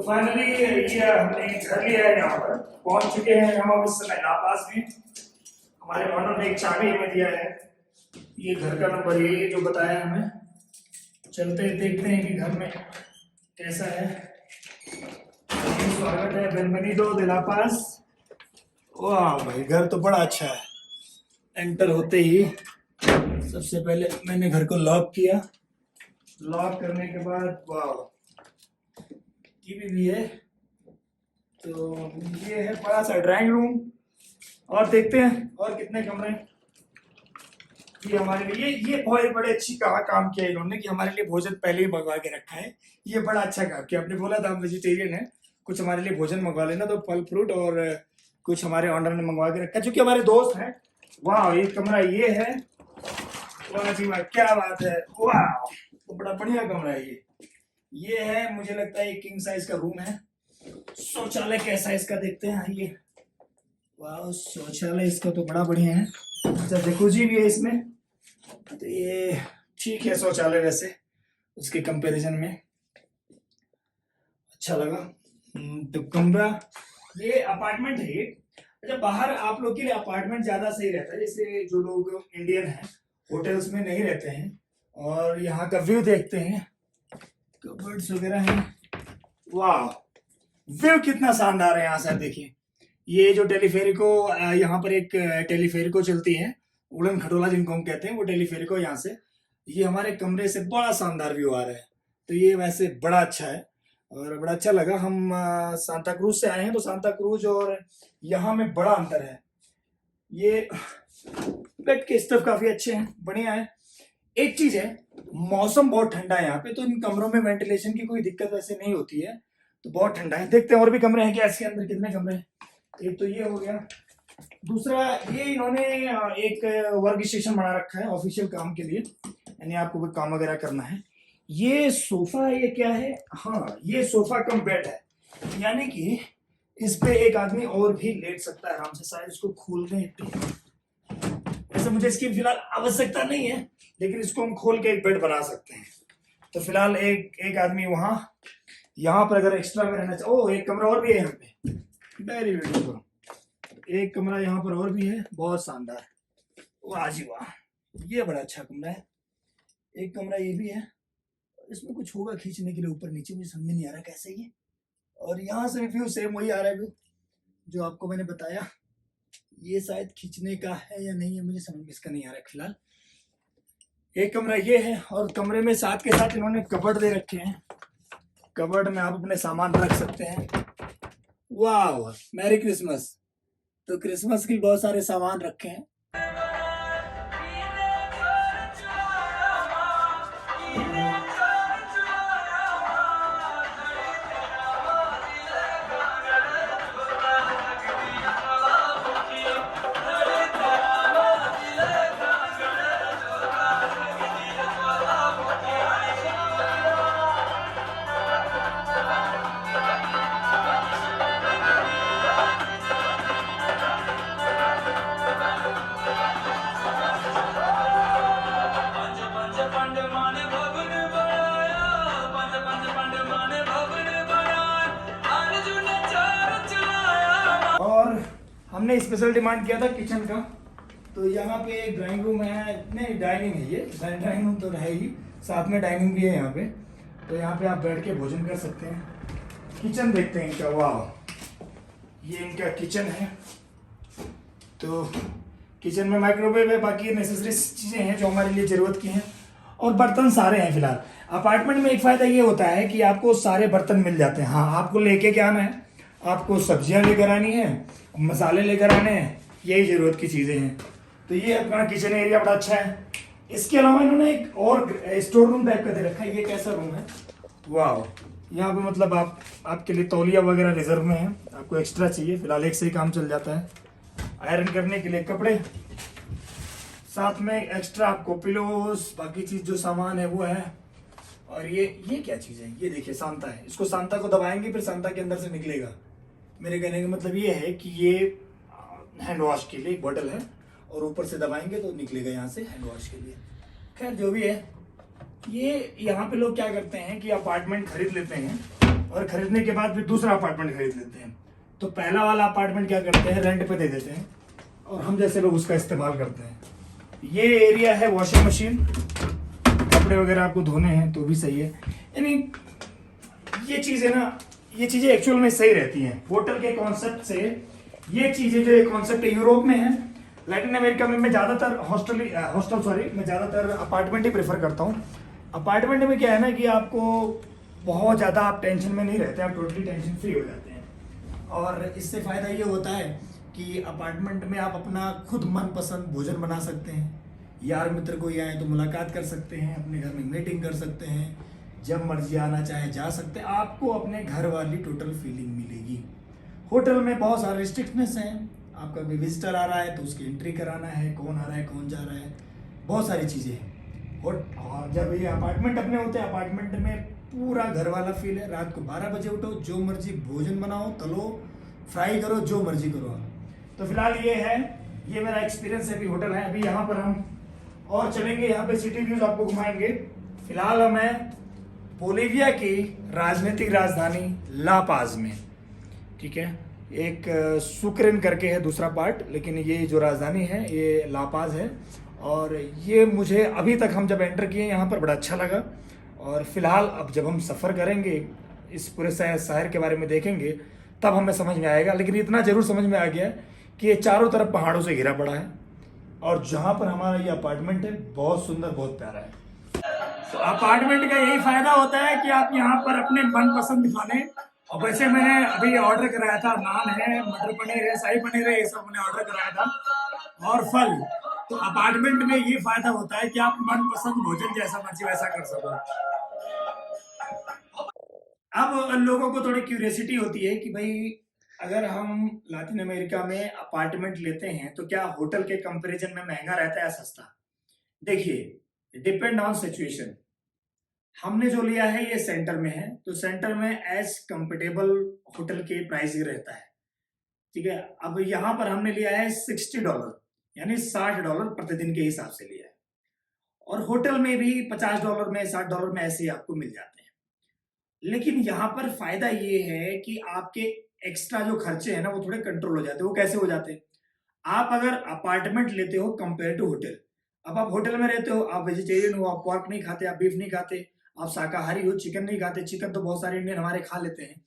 तो फाइनली ये हमने घर लिया है, यहाँ पर पहुंच चुके हैं हम अब इस समय ला पास में। हमारे ऑनर ने एक चाबी हमें दिया है, ये घर का नंबर ये जो बताया हमें। चलते देखते हैं कि घर में कैसा है। स्वागत है, बिनवेनिडो दे ला पास। वाह भाई, घर तो बड़ा अच्छा है। एंटर होते ही सबसे पहले मैंने घर को लॉक किया। लॉक करने के बाद वाह, टीवी भी है। तो ये है बड़ा सा ड्राइंग रूम। और देखते हैं और कितने कमरे। ये हमारे लिए ये बहुत बड़े अच्छी काम किया इन्होंने कि हमारे लिए भोजन पहले ही मंगवा के रखा है। ये बड़ा अच्छा काम किया। आपने बोला था हम वेजिटेरियन है, कुछ हमारे लिए भोजन मंगवा लेना, तो फल फ्रूट और कुछ हमारे ऑनर ने मंगवा के रखा है, क्योंकि हमारे दोस्त हैं। वाह, एक कमरा ये है। वाह जी वाह, क्या बात है। वाह, तो बड़ा बढ़िया कमरा है ये है, मुझे लगता है किंग साइज का रूम है। शौचालय कैसा है इसका देखते हैं। आइए। वाह, शौचालय इसका तो बड़ा बढ़िया है। अच्छा, जकूजी भी है इसमें, तो ये ठीक है शौचालय वैसे उसके कंपैरिजन में। अच्छा लगा। तो कमरा, ये अपार्टमेंट है ये। अच्छा, बाहर आप लोग के लिए अपार्टमेंट ज्यादा सही रहता है, जैसे जो लोग इंडियन हैं होटल्स में नहीं रहते हैं। और यहाँ का व्यू देखते हैं, कबर्ड्स वगैरह हैं। वाह, व्यू कितना शानदार है यहाँ से। देखिए, ये जो टेलीफेरिको, यहाँ पर एक टेलीफेरिको चलती है, उड़न खटोला जिनको हम कहते हैं, वो टेलीफेरिको यहाँ से ये हमारे कमरे से बड़ा शानदार व्यू आ रहा है। तो ये वैसे बड़ा अच्छा है और बड़ा अच्छा लगा। हम सांता क्रूज से आए हैं, तो सांता क्रूज और यहाँ में बड़ा अंतर है। ये बेड के स्टफ काफी अच्छे हैं, बढ़िया है। एक चीज है, मौसम बहुत ठंडा है यहाँ पे, तो इन कमरों में वेंटिलेशन की कोई दिक्कत वैसे नहीं होती है, तो बहुत ठंडा है। देखते हैं और भी कमरे हैं क्या इसके अंदर, कितने कमरे हैं। एक तो ये हो गया। दूसरा, ये इन्होंने एक वर्क स्टेशन बना रखा है ऑफिशियल काम के लिए, यानी आपको कोई काम वगैरह करना है। ये सोफा, ये क्या है, हाँ ये सोफा कम बेड है, यानी कि इस पे एक आदमी और भी लेट सकता है आराम से। शायद इसको खोल दें, वैसे मुझे इसकी फिलहाल आवश्यकता नहीं है, लेकिन इसको हम खोल के एक बेड बना सकते हैं। तो फिलहाल एक आदमी वहां, यहाँ पर अगर एक्स्ट्रा में रहना चाहिए। ओह, एक कमरा और भी है यहाँ पे, वेरी ब्यूटीफुल। एक कमरा यहाँ पर और भी है, बहुत शानदार। वाह जी वाह, ये बड़ा अच्छा कमरा है। एक कमरा ये भी है, इसमें कुछ होगा खींचने के लिए ऊपर नीचे, मुझे समझ नहीं आ रहा कैसे ये। और यहाँ से व्यू सेम वही आ रहा है व्यू जो आपको मैंने बताया। ये शायद खींचने का है या नहीं है, मुझे समझ में इसका नहीं आ रहा है फिलहाल। एक कमरा ये है, और कमरे में साथ के साथ इन्होंने कबर्ड दे रखे हैं। कबर्ड में आप अपने सामान रख सकते हैं। वाह, मैरी क्रिसमस। तो क्रिसमस के बहुत सारे सामान रखे हैं। और हमने स्पेशल डिमांड किया था किचन का, तो यहाँ पे एक ड्राइंग रूम है, नहीं डाइनिंग है, ये ड्राइंग रूम तो है ही, साथ में डाइनिंग भी है यहाँ पे। तो यहाँ पे आप बैठ के भोजन कर सकते हैं। किचन देखते हैं इनका। वाह, ये इनका किचन है। तो किचन में माइक्रोवेव है, बाकी नेसेसरी चीज़ें हैं जो हमारे लिए ज़रूरत की हैं, और बर्तन सारे हैं फिलहाल। अपार्टमेंट में एक फ़ायदा ये होता है कि आपको सारे बर्तन मिल जाते हैं। हाँ, आपको लेके क्या आना है, आपको सब्जियां लेकर आनी है, मसाले लेकर आने हैं, यही ज़रूरत की चीज़ें हैं। तो ये अपना किचन एरिया बड़ा अच्छा है। इसके अलावा इन्होंने एक और स्टोर रूम टाइप का दे रखा है। ये कैसा रूम है, वाह। यहाँ पे मतलब आपके लिए तौलिया वगैरह रिजर्व में है, आपको एक्स्ट्रा चाहिए फिलहाल एक से ही काम चल जाता है। आयरन करने के लिए कपड़े, साथ में एक्स्ट्रा आपको पिलोस, बाकी चीज जो सामान है वो है। और ये क्या चीज है, ये देखिए सांता है। इसको सांता को दबाएंगे फिर सांता के अंदर से निकलेगा। मेरे कहने का मतलब ये है कि ये हैंड वॉश के लिए एक बॉटल है, और ऊपर से दबाएंगे तो निकलेगा यहाँ से हैंड वॉश के लिए। खैर जो भी है, ये यहाँ पे लोग क्या करते हैं कि अपार्टमेंट खरीद लेते हैं और खरीदने के बाद फिर दूसरा अपार्टमेंट खरीद लेते हैं। तो पहला वाला अपार्टमेंट क्या करते हैं, रेंट पे दे देते हैं और हम जैसे लोग उसका इस्तेमाल करते हैं। ये एरिया है वॉशिंग मशीन, कपड़े वगैरह आपको धोने हैं तो भी सही है। यानी ये चीज़ें ना, ये चीज़ें एक्चुअल में सही रहती हैं होटल के कॉन्सेप्ट से। ये चीज़ें जो कॉन्सेप्ट यूरोप में है, लैटिन अमेरिका में मैं ज़्यादातर मैं ज़्यादातर अपार्टमेंट ही प्रेफर करता हूँ। अपार्टमेंट में क्या है ना कि आपको बहुत ज़्यादा आप टेंशन में नहीं रहते, आप टोटली टेंशन फ्री हो जाते हैं। और इससे फ़ायदा ये होता है कि अपार्टमेंट में आप अपना खुद मनपसंद भोजन बना सकते हैं, यार मित्र कोई आए तो मुलाकात कर सकते हैं, अपने घर में मीटिंग कर सकते हैं, जब मर्जी आना चाहे जा सकते हैं। आपको अपने घर वाली टोटल फीलिंग मिलेगी। होटल में बहुत सारे रिस्ट्रिक्शंस हैं, आपका कोई विजिटर आ रहा है तो उसकी एंट्री कराना है, कौन आ रहा है कौन जा रहा है, बहुत सारी चीज़ें हैं। और जब ये अपार्टमेंट अपने होते हैं, अपार्टमेंट में पूरा घर वाला फील है। रात को 12 बजे उठो, जो मर्जी भोजन बनाओ, तलो, फ्राई करो, जो मर्जी करो आप। तो फिलहाल ये है, ये मेरा एक्सपीरियंस है। अभी होटल है, अभी यहाँ पर हम और चलेंगे, यहाँ पे सिटी व्यूज आपको घुमाएंगे। फिलहाल मैं बोलीविया की राजनीतिक राजधानी ला पाज में, ठीक है, एक सुक्रेन करके है दूसरा पार्ट, लेकिन ये जो राजधानी है ये ला पाज है। और ये मुझे अभी तक हम जब एंटर किए यहाँ पर बड़ा अच्छा लगा। और फिलहाल अब जब हम सफ़र करेंगे, इस पूरे शहर के बारे में देखेंगे, तब हमें समझ में आएगा। लेकिन इतना ज़रूर समझ में आ गया कि ये चारों तरफ पहाड़ों से घिरा पड़ा है और जहाँ पर हमारा ये अपार्टमेंट है बहुत सुंदर, बहुत प्यारा है। तो अपार्टमेंट का यही फ़ायदा होता है कि आप यहाँ पर अपने मनपसंद खाने, और वैसे मैंने अभी ऑर्डर कराया था, नान है, मटर पनीर है, शाही पनीर है, ये सब मैंने ऑर्डर कराया था, और फल। तो अपार्टमेंट में ये फायदा होता है कि आप मनपसंद भोजन जैसा मर्जी वैसा कर सको। अब लोगों को थोड़ी क्यूरियोसिटी होती है कि भाई अगर हम लातिन अमेरिका में अपार्टमेंट लेते हैं तो क्या होटल के कंपैरिजन में महंगा रहता है या सस्ता। देखिए, डिपेंड ऑन सिचुएशन। हमने जो लिया है ये सेंटर में है, तो सेंटर में एज कंफर्टेबल होटल के प्राइस ही रहता है, ठीक है। अब यहाँ पर हमने लिया है $60, यानी $60 प्रतिदिन के हिसाब से लिया है। और होटल में भी $50 में, $60 में ऐसे आपको मिल जाते हैं। लेकिन यहाँ पर फायदा ये है कि आपके एक्स्ट्रा जो खर्चे हैं ना वो थोड़े कंट्रोल हो जाते हैं। वो कैसे हो जाते हैं, आप अगर अपार्टमेंट लेते हो कंपेयर टू होटल, अब आप होटल में रहते हो, आप वेजिटेरियन हो, आप पोर्क नहीं खाते, आप बीफ नहीं खाते, आप शाकाहारी हो, चिकन नहीं खाते। चिकन तो बहुत सारे इंडियन हमारे खा लेते हैं,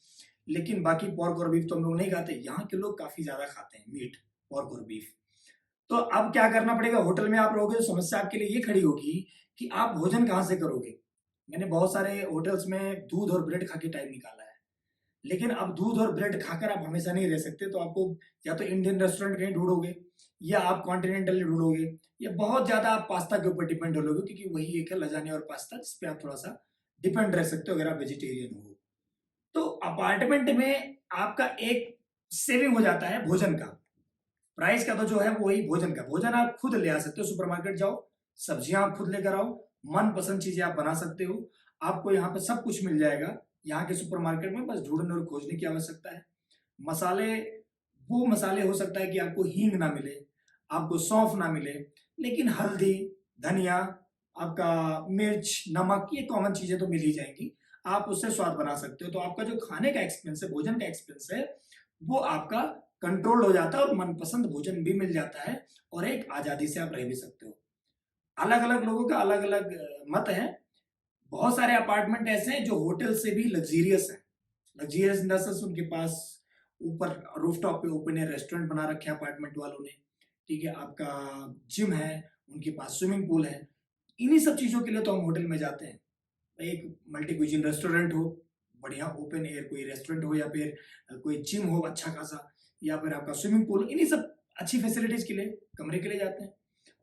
लेकिन बाकी पोर्क और बीफ तो हम लोग नहीं खाते। यहाँ के लोग काफी ज्यादा खाते हैं मीट, पोर्क और बीफ। तो अब क्या करना पड़ेगा, होटल में आप रहोगे तो समस्या आपके लिए ये खड़ी होगी कि आप भोजन कहाँ से करोगे। मैंने बहुत सारे होटल्स में दूध और ब्रेड खा के टाइम निकाला है, लेकिन अब दूध और ब्रेड खाकर आप हमेशा नहीं रह सकते। तो आपको या तो इंडियन रेस्टोरेंट कहीं ढूंढोगे, या आप कॉन्टिनेंटल ढूंढोगे, या बहुत ज्यादा आप पास्ता के ऊपर डिपेंड हो लोगे, क्योंकि वही एक है लजानिया और पास्ता जिस पे आप थोड़ा सा डिपेंड रह सकते हो अगर आप वेजिटेरियन हो। तो अपार्टमेंट में आपका एक सेविंग हो जाता है भोजन का। प्राइस का तो जो है वही भोजन का, भोजन आप खुद ले आ सकते हो, सुपरमार्केट जाओ, सब्जियां आप खुद लेकर आओ, मन पसंद चीजें आप बना सकते हो। आपको यहाँ पे सब कुछ मिल जाएगा यहाँ के सुपरमार्केट में, बस ढूंढने और खोजने की आवश्यकता है। मसाले, वो मसाले हो सकता है कि आपको हींग ना मिले, आपको सौंफ ना मिले, लेकिन हल्दी, धनिया, आपका मिर्च, नमक, ये कॉमन चीजें तो मिल ही जाएंगी। आप उससे स्वाद बना सकते हो। तो आपका जो खाने का एक्सपेंस है, भोजन का एक्सपेंस है, वो आपका कंट्रोल हो जाता है और मनपसंद भोजन भी मिल जाता है, और एक आजादी से आप रह भी सकते हो। अलग अलग लोगों का अलग अलग मत है। बहुत सारे अपार्टमेंट ऐसे हैं जो होटल से भी लग्जीरियस है। लग्जीरियस इन द सेंस उनके पास ऊपर रूफटॉप पे ओपन एयर रेस्टोरेंट बना रखे हैं अपार्टमेंट वालों ने, ठीक है, आपका जिम है, उनके पास स्विमिंग पूल है। इन्हीं सब चीजों के लिए तो हम होटल में जाते हैं। एक मल्टी क्यूजिन रेस्टोरेंट हो, बढ़िया ओपन एयर कोई रेस्टोरेंट हो, या फिर कोई जिम हो अच्छा खासा, या फिर आपका स्विमिंग पूल, इन्हीं सब अच्छी फैसिलिटीज के लिए, कमरे के लिए जाते हैं।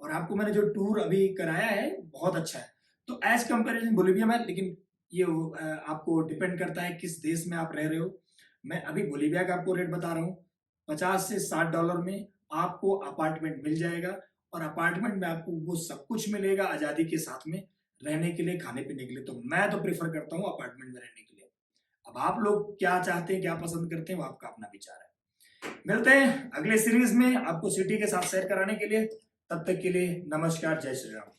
और आपको मैंने जो टूर अभी कराया है बहुत अच्छा है। तो एज कंपेरिजन बोलीविया में, लेकिन ये आपको डिपेंड करता है किस देश में आप रह रहे हो। मैं अभी बोलीविया का आपको रेट बता रहा हूँ, $50 से $60 में आपको अपार्टमेंट मिल जाएगा। और अपार्टमेंट में आपको वो सब कुछ मिलेगा आजादी के साथ में, रहने के लिए, खाने पीने के लिए। तो मैं तो प्रेफर करता हूँ अपार्टमेंट में रहने के लिए। अब आप लोग क्या चाहते हैं, क्या पसंद करते हैं, वो आपका अपना विचार है। मिलते हैं अगले सीरीज में आपको सिटी के साथ शेयर कराने के लिए। तब तक के लिए नमस्कार, जय श्री राम।